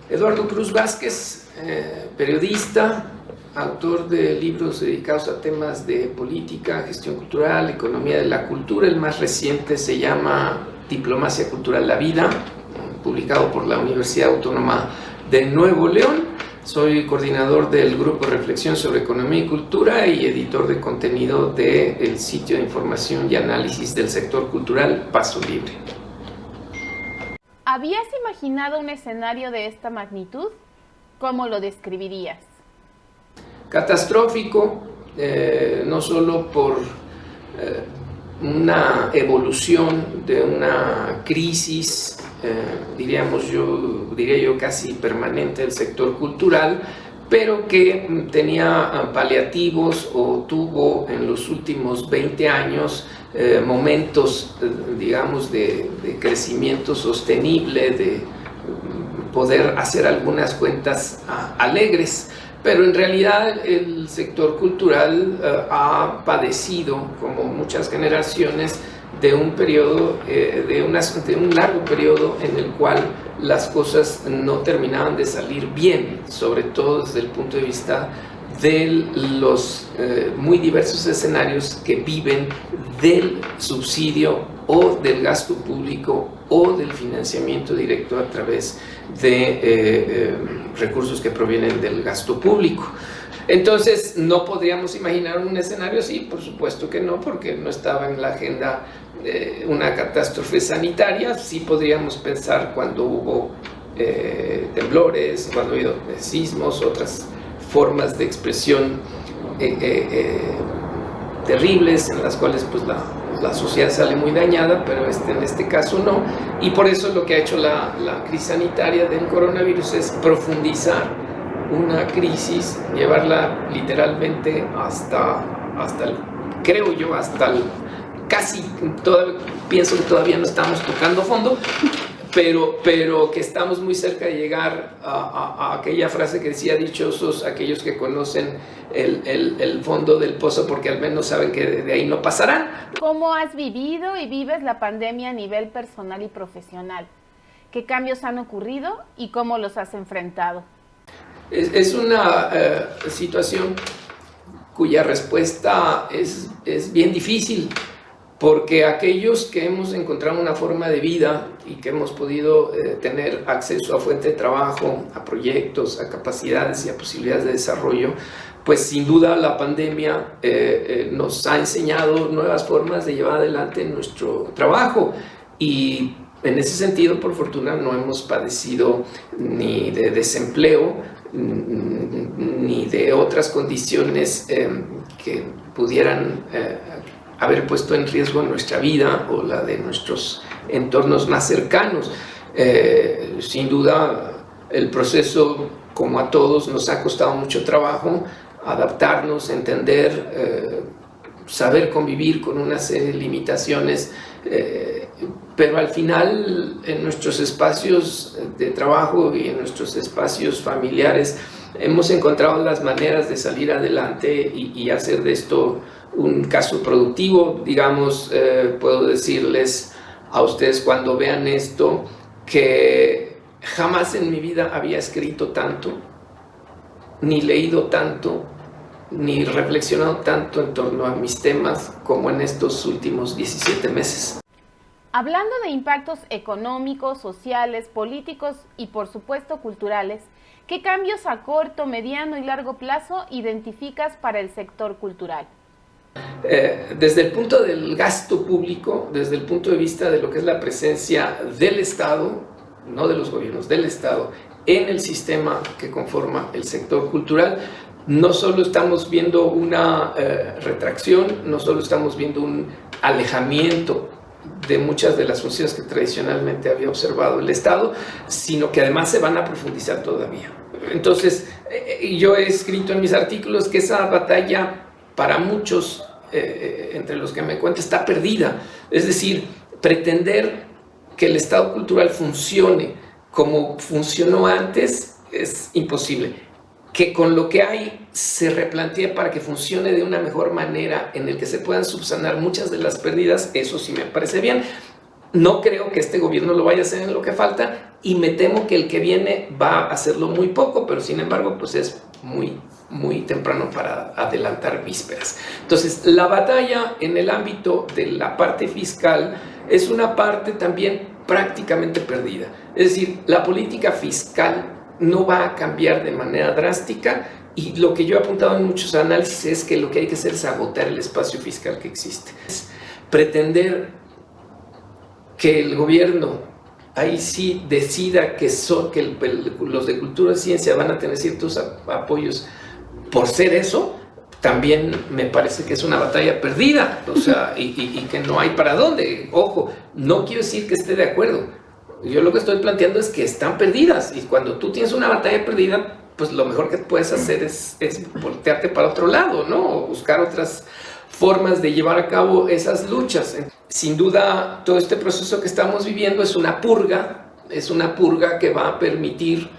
Eduardo Cruz Vázquez, periodista, autor de libros dedicados a temas de política, gestión cultural, economía de la cultura. El más reciente se llama Diplomacia Cultural La Vida, publicado por la Universidad Autónoma de Nuevo León. Soy coordinador del Grupo de Reflexión sobre Economía y Cultura y editor de contenido del sitio de información y análisis del sector cultural Paso Libre. ¿Habías imaginado un escenario de esta magnitud? ¿Cómo lo describirías? Catastrófico, no solo por una evolución de una crisis, diría yo casi permanente del sector cultural, pero que tenía paliativos o tuvo en los últimos 20 años momentos, digamos, de crecimiento sostenible, de poder hacer algunas cuentas alegres. Pero en realidad el sector cultural ha padecido, como muchas generaciones, de un periodo, de un largo periodo en el cual las cosas no terminaban de salir bien, sobre todo desde el punto de vista de los muy diversos escenarios que viven del subsidio o del gasto público o del financiamiento directo a través de recursos que provienen del gasto público. Entonces, ¿no podríamos imaginar un escenario así? Por supuesto que no, porque no estaba en la agenda una catástrofe sanitaria. Sí podríamos pensar cuando hubo temblores, cuando ha habido sismos, otras formas de expresión terribles en las cuales pues la sociedad sale muy dañada, pero en este caso no. Y por eso lo que ha hecho la crisis sanitaria del coronavirus es profundizar una crisis, llevarla literalmente hasta casi, pienso que todavía no estamos tocando fondo, pero que estamos muy cerca de llegar a aquella frase que decía: dichosos aquellos que conocen el fondo del pozo, porque al menos saben que de ahí no pasarán. ¿Cómo has vivido y vives la pandemia a nivel personal y profesional? ¿Qué cambios han ocurrido y cómo los has enfrentado? Es una situación cuya respuesta es bien difícil, porque aquellos que hemos encontrado una forma de vida y que hemos podido tener acceso a fuente de trabajo, a proyectos, a capacidades y a posibilidades de desarrollo, pues sin duda la pandemia nos ha enseñado nuevas formas de llevar adelante nuestro trabajo, y en ese sentido, por fortuna, no hemos padecido ni de desempleo ni de otras condiciones que pudieran haber puesto en riesgo nuestra vida o la de nuestros entornos más cercanos. Sin duda, el proceso, como a todos, nos ha costado mucho trabajo adaptarnos, entender, saber convivir con una serie de limitaciones, pero al final en nuestros espacios de trabajo y en nuestros espacios familiares hemos encontrado las maneras de salir adelante y hacer de esto un caso productivo. Digamos, puedo decirles a ustedes cuando vean esto que jamás en mi vida había escrito tanto, ni leído tanto, ni reflexionado tanto en torno a mis temas como en estos últimos 17 meses. Hablando de impactos económicos, sociales, políticos y por supuesto culturales, ¿qué cambios a corto, mediano y largo plazo identificas para el sector cultural? Desde el punto del gasto público, desde el punto de vista de lo que es la presencia del Estado, no de los gobiernos, del Estado, en el sistema que conforma el sector cultural, no solo estamos viendo una retracción, no solo estamos viendo un alejamiento de muchas de las funciones que tradicionalmente había observado el Estado, sino que además se van a profundizar todavía. Entonces, yo he escrito en mis artículos que esa batalla para muchos, entre los que me cuento, está perdida. Es decir, pretender que el Estado cultural funcione como funcionó antes es imposible. Que con lo que hay se replantee para que funcione de una mejor manera, en el que se puedan subsanar muchas de las pérdidas, eso sí me parece bien. No creo que este gobierno lo vaya a hacer en lo que falta, y me temo que el que viene va a hacerlo muy poco, pero sin embargo pues es muy temprano para adelantar vísperas. Entonces, la batalla en el ámbito de la parte fiscal es una parte también prácticamente perdida. Es decir, la política fiscal no va a cambiar de manera drástica, y lo que yo he apuntado en muchos análisis es que lo que hay que hacer es agotar el espacio fiscal que existe. Es pretender que el gobierno ahí sí decida que los de cultura y ciencia van a tener ciertos apoyos por ser eso, también me parece que es una batalla perdida, o sea, y que no hay para dónde. Ojo, no quiero decir que esté de acuerdo. Yo lo que estoy planteando es que están perdidas, y cuando tú tienes una batalla perdida, pues lo mejor que puedes hacer es voltearte para otro lado, ¿no? O buscar otras formas de llevar a cabo esas luchas. Sin duda, todo este proceso que estamos viviendo es una purga que va a permitir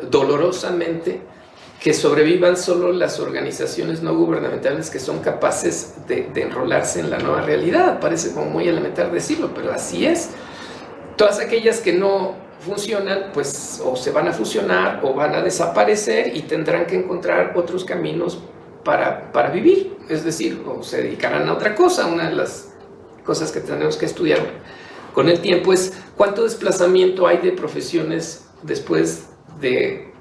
dolorosamente que sobrevivan solo las organizaciones no gubernamentales que son capaces de enrolarse en la nueva realidad. Parece como muy elemental decirlo, pero así es. Todas aquellas que no funcionan, pues o se van a fusionar o van a desaparecer, y tendrán que encontrar otros caminos para vivir. Es decir, o se dedicarán a otra cosa. Una de las cosas que tenemos que estudiar con el tiempo es cuánto desplazamiento hay de profesiones después de,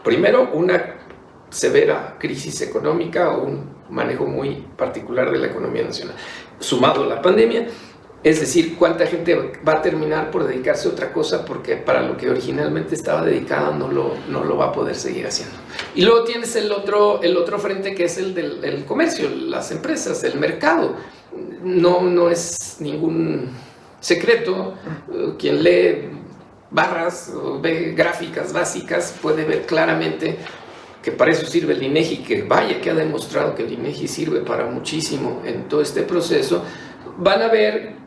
primero, una severa crisis económica o un manejo muy particular de la economía nacional, sumado a la pandemia. Es decir, cuánta gente va a terminar por dedicarse a otra cosa porque para lo que originalmente estaba dedicada no lo va a poder seguir haciendo. Y luego tienes el otro frente, que es el del comercio, las empresas, el mercado. No es ningún secreto. Quien lee barras o ve gráficas básicas puede ver claramente que para eso sirve el INEGI, que vaya que ha demostrado que el INEGI sirve para muchísimo en todo este proceso. Van a ver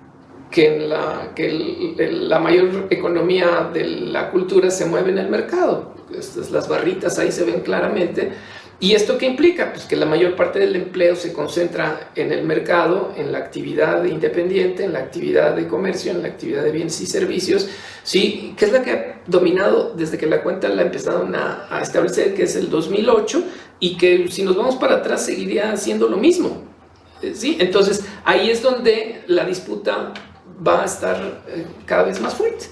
que la mayor economía de la cultura se mueve en el mercado. Las barritas ahí se ven claramente. ¿Y esto qué implica? Pues que la mayor parte del empleo se concentra en el mercado, en la actividad independiente, en la actividad de comercio, en la actividad de bienes y servicios, ¿sí? Que es la que ha dominado desde que la cuenta la empezaron a establecer, que es el 2008, y que si nos vamos para atrás seguiría siendo lo mismo, ¿sí? Entonces ahí es donde la disputa va a estar cada vez más fuerte.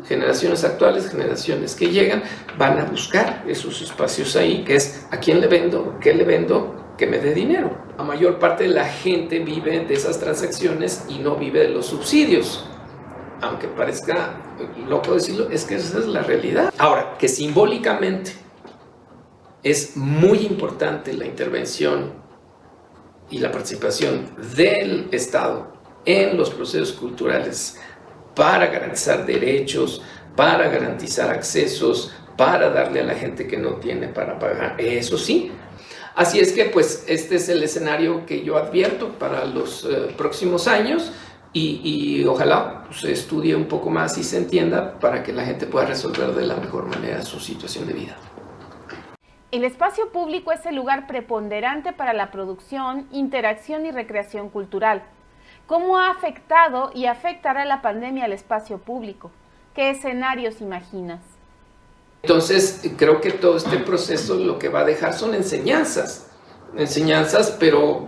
Generaciones actuales, generaciones que llegan, van a buscar esos espacios ahí, que es a quién le vendo, qué le vendo, que me dé dinero. La mayor parte de la gente vive de esas transacciones y no vive de los subsidios. Aunque parezca loco decirlo, es que esa es la realidad. Ahora, que simbólicamente es muy importante la intervención y la participación del Estado en los procesos culturales para garantizar derechos, para garantizar accesos, para darle a la gente que no tiene para pagar, eso sí. Así es que pues este es el escenario que yo advierto para los próximos años, y ojalá se estudie un poco más y se entienda para que la gente pueda resolver de la mejor manera su situación de vida. El espacio público es el lugar preponderante para la producción, interacción y recreación cultural. ¿Cómo ha afectado y afectará la pandemia al espacio público? ¿Qué escenarios imaginas? Entonces, creo que todo este proceso lo que va a dejar son enseñanzas, pero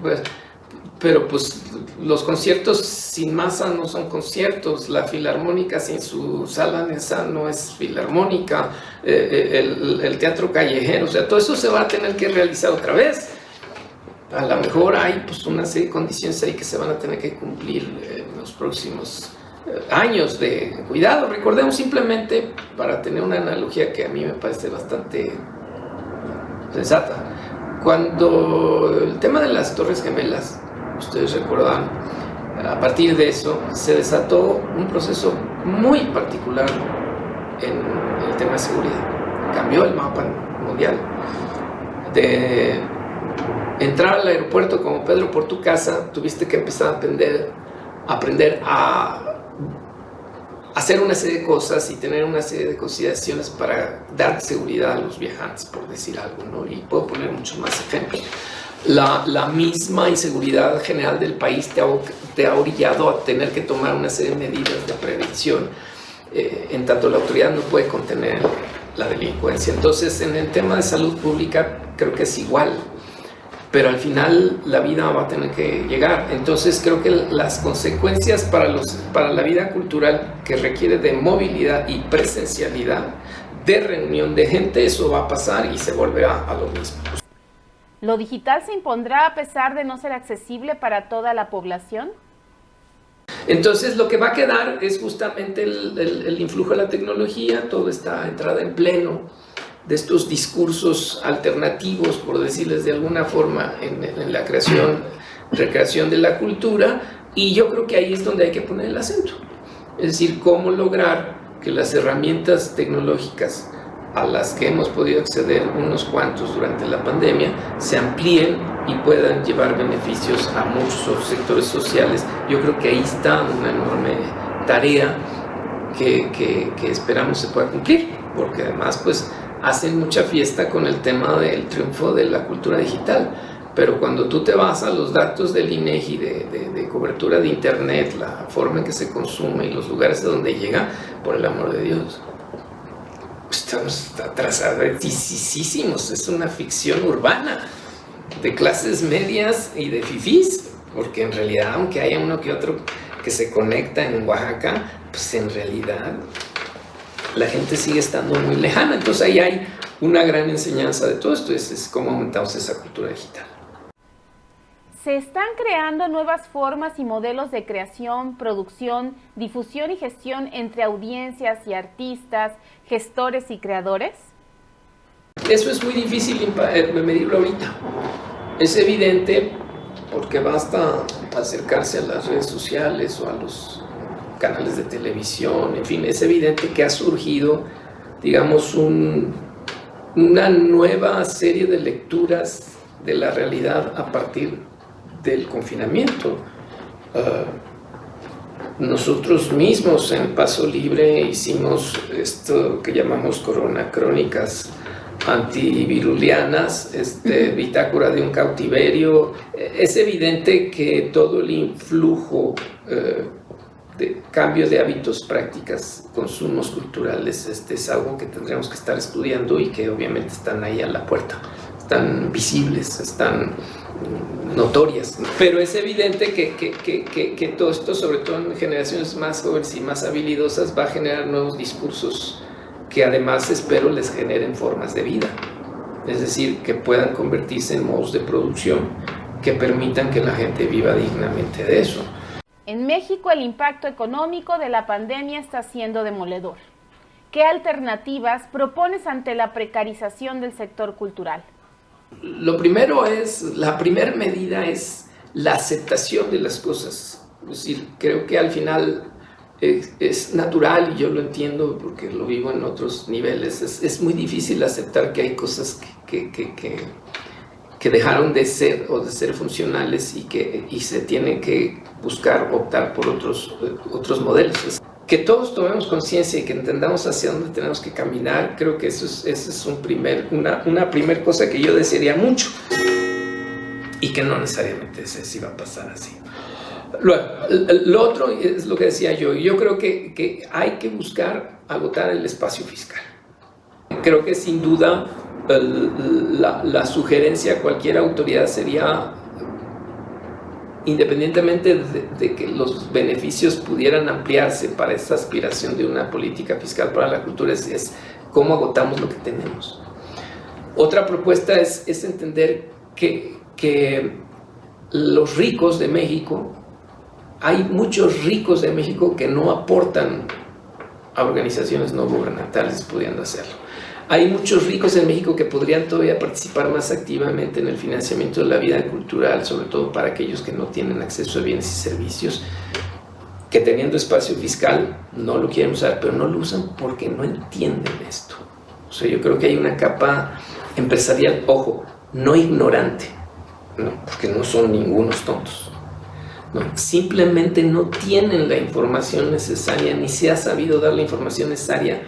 pues los conciertos sin masa no son conciertos, la filarmónica sin su sala Nesa no es filarmónica, el teatro callejero, o sea, todo eso se va a tener que realizar otra vez. A lo mejor hay pues una serie de condiciones ahí que se van a tener que cumplir en los próximos años de cuidado. Recordemos simplemente, para tener una analogía que a mí me parece bastante sensata, cuando el tema de las Torres Gemelas, ustedes recordan, a partir de eso se desató un proceso muy particular en el tema de seguridad. Cambió el mapa mundial. entrar al aeropuerto como Pedro por tu casa, tuviste que empezar a aprender a hacer una serie de cosas y tener una serie de consideraciones para dar seguridad a los viajantes, por decir algo, ¿no? Y puedo poner muchos más ejemplos. La misma inseguridad general del país te ha orillado a tener que tomar una serie de medidas de prevención, en tanto la autoridad no puede contener la delincuencia. Entonces, en el tema de salud pública creo que es igual, pero al final la vida va a tener que llegar. Entonces creo que las consecuencias para la vida cultural, que requiere de movilidad y presencialidad, de reunión de gente, eso va a pasar y se volverá a lo mismo. ¿Lo digital se impondrá a pesar de no ser accesible para toda la población? Entonces lo que va a quedar es justamente el influjo de la tecnología, toda esta entrada en pleno de estos discursos alternativos, por decirles de alguna forma, en la recreación de la cultura, y yo creo que ahí es donde hay que poner el acento. Es decir, cómo lograr que las herramientas tecnológicas a las que hemos podido acceder unos cuantos durante la pandemia se amplíen y puedan llevar beneficios a muchos sectores sociales. Yo creo que ahí está una enorme tarea que esperamos se pueda cumplir, porque además pues hacen mucha fiesta con el tema del triunfo de la cultura digital, pero cuando tú te vas a los datos del INEGI de cobertura de internet, la forma en que se consume y los lugares a donde llega, por el amor de Dios, estamos atrasadísimos. Es una ficción urbana de clases medias y de fifís, porque en realidad, aunque haya uno que otro que se conecta en Oaxaca, pues en realidad la gente sigue estando muy lejana. Entonces ahí hay una gran enseñanza de todo esto, es cómo aumentamos esa cultura digital. ¿Se están creando nuevas formas y modelos de creación, producción, difusión y gestión entre audiencias y artistas, gestores y creadores? Eso es muy difícil medirlo ahorita. Es evidente porque basta acercarse a las redes sociales o a los canales de televisión, en fin, es evidente que ha surgido, digamos, una nueva serie de lecturas de la realidad a partir del confinamiento. Nosotros mismos en Paso Libre hicimos esto que llamamos Corona Crónicas antivirulianas, bitácora de un cautiverio. Es evidente que todo el influjo de cambio de hábitos, prácticas, consumos culturales, es algo que tendríamos que estar estudiando y que obviamente están ahí a la puerta, están visibles, están notorias, pero es evidente que todo esto, sobre todo en generaciones más jóvenes y más habilidosas, va a generar nuevos discursos que además espero les generen formas de vida, es decir, que puedan convertirse en modos de producción que permitan que la gente viva dignamente de eso. En México el impacto económico de la pandemia está siendo demoledor. ¿Qué alternativas propones ante la precarización del sector cultural? Lo primero la primera medida es la aceptación de las cosas. Es decir, creo que al final es natural, y yo lo entiendo porque lo vivo en otros niveles, es muy difícil aceptar que hay cosas que dejaron de ser o de ser funcionales y se tienen que buscar, optar por otros modelos. Que todos tomemos conciencia y que entendamos hacia dónde tenemos que caminar, creo que eso es una primer cosa que yo desearía mucho y que no necesariamente sé si va a pasar así. Luego, lo otro es lo que decía yo creo que hay que buscar agotar el espacio fiscal. Creo que sin duda la sugerencia a cualquier autoridad sería, independientemente de que los beneficios pudieran ampliarse para esta aspiración de una política fiscal para la cultura, es cómo agotamos lo que tenemos. Otra propuesta es entender que los ricos de México, hay muchos ricos de México que no aportan a organizaciones no gubernamentales pudiendo hacerlo. Hay muchos ricos en México que podrían todavía participar más activamente en el financiamiento de la vida cultural, sobre todo para aquellos que no tienen acceso a bienes y servicios, que teniendo espacio fiscal no lo quieren usar, pero no lo usan porque no entienden esto. O sea, yo creo que hay una capa empresarial, ojo, no ignorante, no, porque no son ningunos tontos. No, simplemente no tienen la información necesaria, ni se ha sabido dar la información necesaria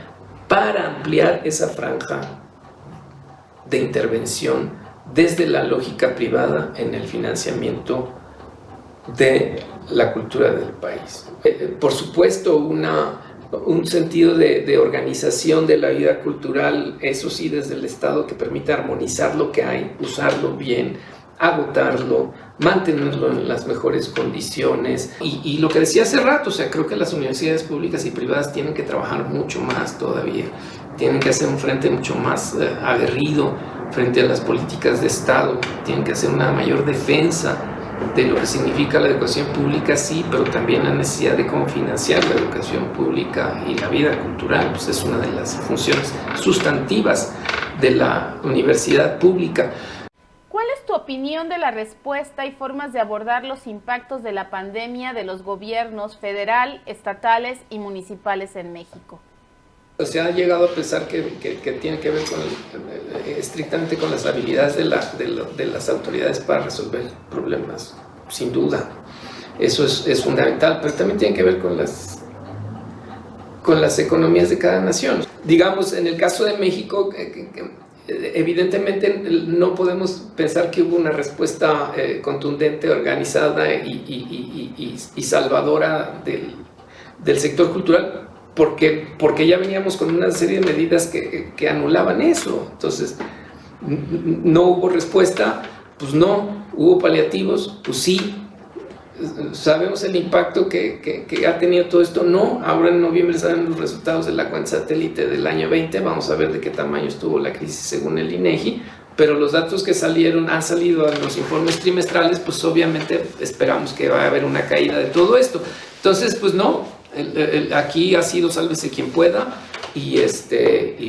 para ampliar esa franja de intervención desde la lógica privada en el financiamiento de la cultura del país. Por supuesto, un sentido de organización de la vida cultural, eso sí, desde el Estado, que permita armonizar lo que hay, usarlo bien, agotarlo, mantenerlo en las mejores condiciones. Y lo que decía hace rato, o sea, creo que las universidades públicas y privadas tienen que trabajar mucho más todavía, tienen que hacer un frente mucho más aguerrido frente a las políticas de Estado, tienen que hacer una mayor defensa de lo que significa la educación pública, sí, pero también la necesidad de cómo financiar la educación pública y la vida cultural, pues es una de las funciones sustantivas de la universidad pública. ¿Cuál es tu opinión de la respuesta y formas de abordar los impactos de la pandemia de los gobiernos federal, estatales y municipales en México? Se ha llegado a pensar que tiene que ver estrictamente con las habilidades de las autoridades para resolver problemas, sin duda. Eso es fundamental, pero también tiene que ver con las economías de cada nación. Digamos, en el caso de México, evidentemente no podemos pensar que hubo una respuesta contundente, organizada y salvadora del sector cultural, porque ya veníamos con una serie de medidas que anulaban eso. Entonces, no hubo respuesta, pues no. Hubo paliativos, pues sí. ¿Sabemos el impacto que ha tenido todo esto? No. Ahora en noviembre salen los resultados de la cuenta satélite del año 20. Vamos a ver de qué tamaño estuvo la crisis según el INEGI. Pero los datos que han salido en los informes trimestrales, pues obviamente esperamos que va a haber una caída de todo esto. Entonces, pues no. Aquí ha sido sálvese quien pueda y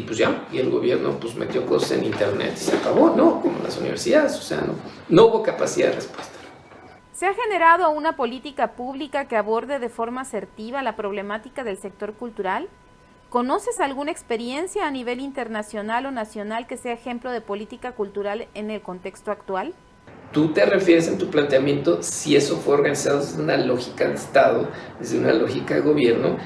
pues ya, y el gobierno pues metió cosas en internet y se acabó, ¿no? Como las universidades, o sea, no hubo capacidad de respuesta. ¿Se ha generado una política pública que aborde de forma asertiva la problemática del sector cultural? ¿Conoces alguna experiencia a nivel internacional o nacional que sea ejemplo de política cultural en el contexto actual? Tú te refieres en tu planteamiento si eso fue organizado desde una lógica de Estado, desde una lógica de gobierno,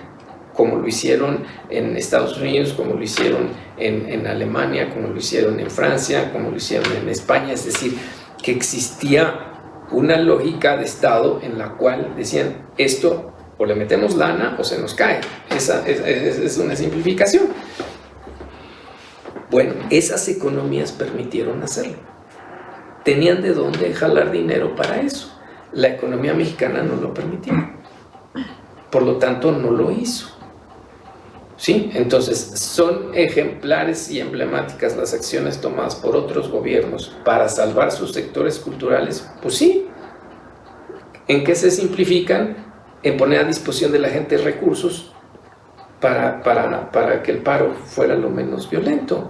como lo hicieron en Estados Unidos, como lo hicieron en Alemania, como lo hicieron en Francia, como lo hicieron en España. Es decir, que existía una lógica de Estado en la cual decían esto o le metemos lana o se nos cae. Esa es una simplificación. Bueno, esas economías permitieron hacerlo. Tenían de dónde jalar dinero para eso. La economía mexicana no lo permitía. Por lo tanto, no lo hizo. ¿Sí? Entonces, ¿son ejemplares y emblemáticas las acciones tomadas por otros gobiernos para salvar sus sectores culturales? Pues sí. ¿En qué se simplifican? En poner a disposición de la gente recursos para que el paro fuera lo menos violento.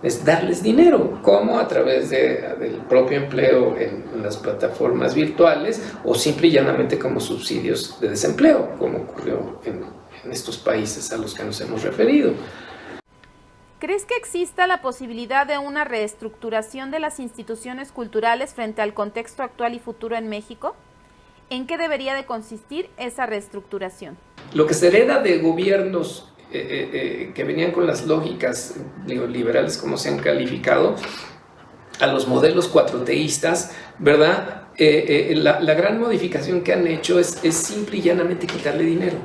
Es darles dinero. ¿Cómo? A través del propio empleo en las plataformas virtuales o simple y llanamente como subsidios de desempleo, como ocurrió en estos países a los que nos hemos referido. ¿Crees que exista la posibilidad de una reestructuración de las instituciones culturales frente al contexto actual y futuro en México? ¿En qué debería de consistir esa reestructuración? Lo que se hereda de gobiernos que venían con las lógicas neoliberales, como se han calificado, a los modelos cuatroteístas, ¿verdad? La gran modificación que han hecho es simple y llanamente quitarle dinero.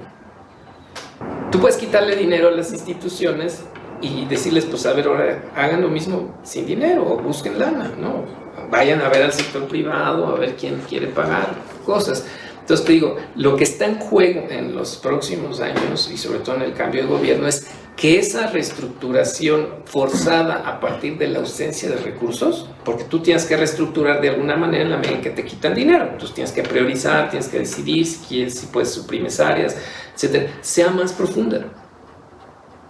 Tú puedes quitarle dinero a las instituciones y decirles, pues a ver, ahora hagan lo mismo sin dinero o busquen lana, ¿no? Vayan a ver al sector privado, a ver quién quiere pagar cosas. Entonces te digo, lo que está en juego en los próximos años y sobre todo en el cambio de gobierno es que esa reestructuración forzada a partir de la ausencia de recursos, porque tú tienes que reestructurar de alguna manera en la medida en que te quitan dinero, entonces tienes que priorizar, tienes que decidir si puedes suprimes áreas, etcétera, sea más profunda.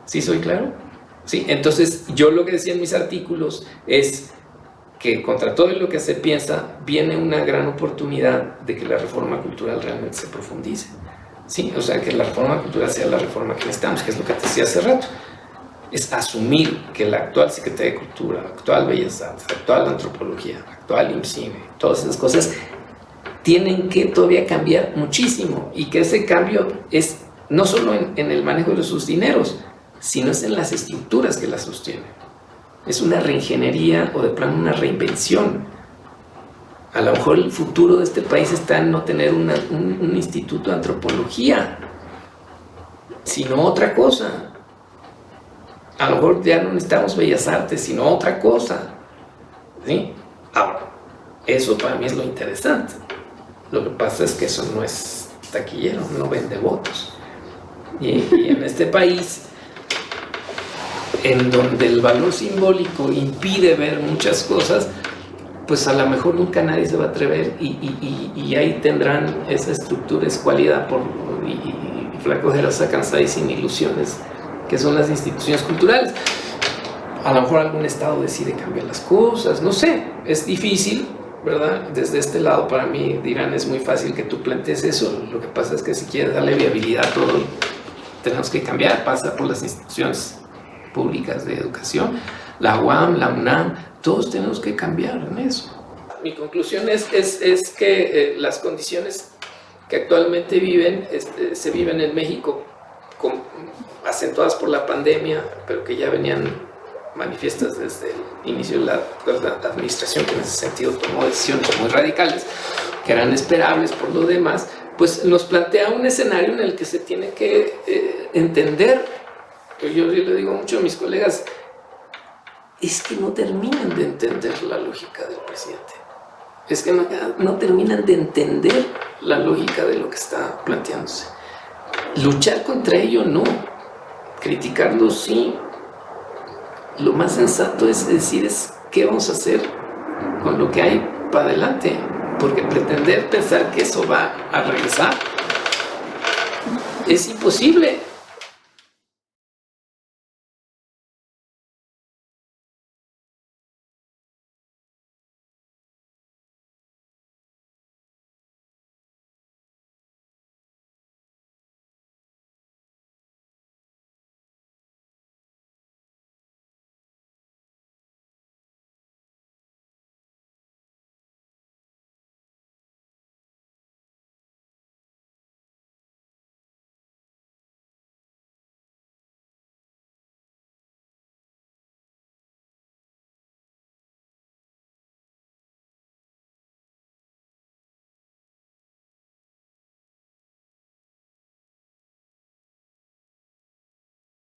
¿Sí soy claro? Sí, entonces yo lo que decía en mis artículos es que contra todo lo que se piensa, viene una gran oportunidad de que la reforma cultural realmente se profundice. Sí, o sea, que la reforma cultural sea la reforma que necesitamos, que es lo que te decía hace rato. es asumir que la actual Secretaría de Cultura, la actual Bellas Artes, la actual Antropología, la actual IMCINE, todas esas cosas tienen que todavía cambiar muchísimo, y que ese cambio es no solo en el manejo de sus dineros, sino es en las estructuras que las sostienen. Es una reingeniería o de plano una reinvención. A lo mejor el futuro de este país está en no tener un instituto de antropología, sino otra cosa. A lo mejor ya no necesitamos Bellas Artes, sino otra cosa, ¿sí? Ahora, eso para mí es lo interesante. Lo que pasa es que eso no es taquillero, no vende votos. Y en este país, en donde el valor simbólico impide ver muchas cosas, pues a lo mejor nunca nadie se va a atrever, y ahí tendrán esa estructura escuálida y flacojerosa, cansada y sin ilusiones, que son las instituciones culturales. A lo mejor algún estado decide cambiar las cosas, no sé, es difícil, ¿verdad? Desde este lado, para mí, dirán, es muy fácil que tú plantees eso. Lo que pasa es que si quieres darle viabilidad a todo, tenemos que cambiar, pasa por las instituciones públicas de educación, la UAM, la UNAM, todos tenemos que cambiar en eso. Mi conclusión es que las condiciones que actualmente se viven en México, acentuadas por la pandemia, pero que ya venían manifiestas desde el inicio de la administración, que en ese sentido tomó decisiones muy radicales, que eran esperables por lo demás, pues nos plantea un escenario en el que se tiene que entender. Yo le digo mucho a mis colegas, es que no terminan de entender la lógica del presidente. Es que no terminan de entender la lógica de lo que está planteándose. Luchar contra ello no, criticarlo sí. Lo más sensato es decir, ¿qué vamos a hacer con lo que hay para adelante? Porque pretender pensar que eso va a regresar es imposible.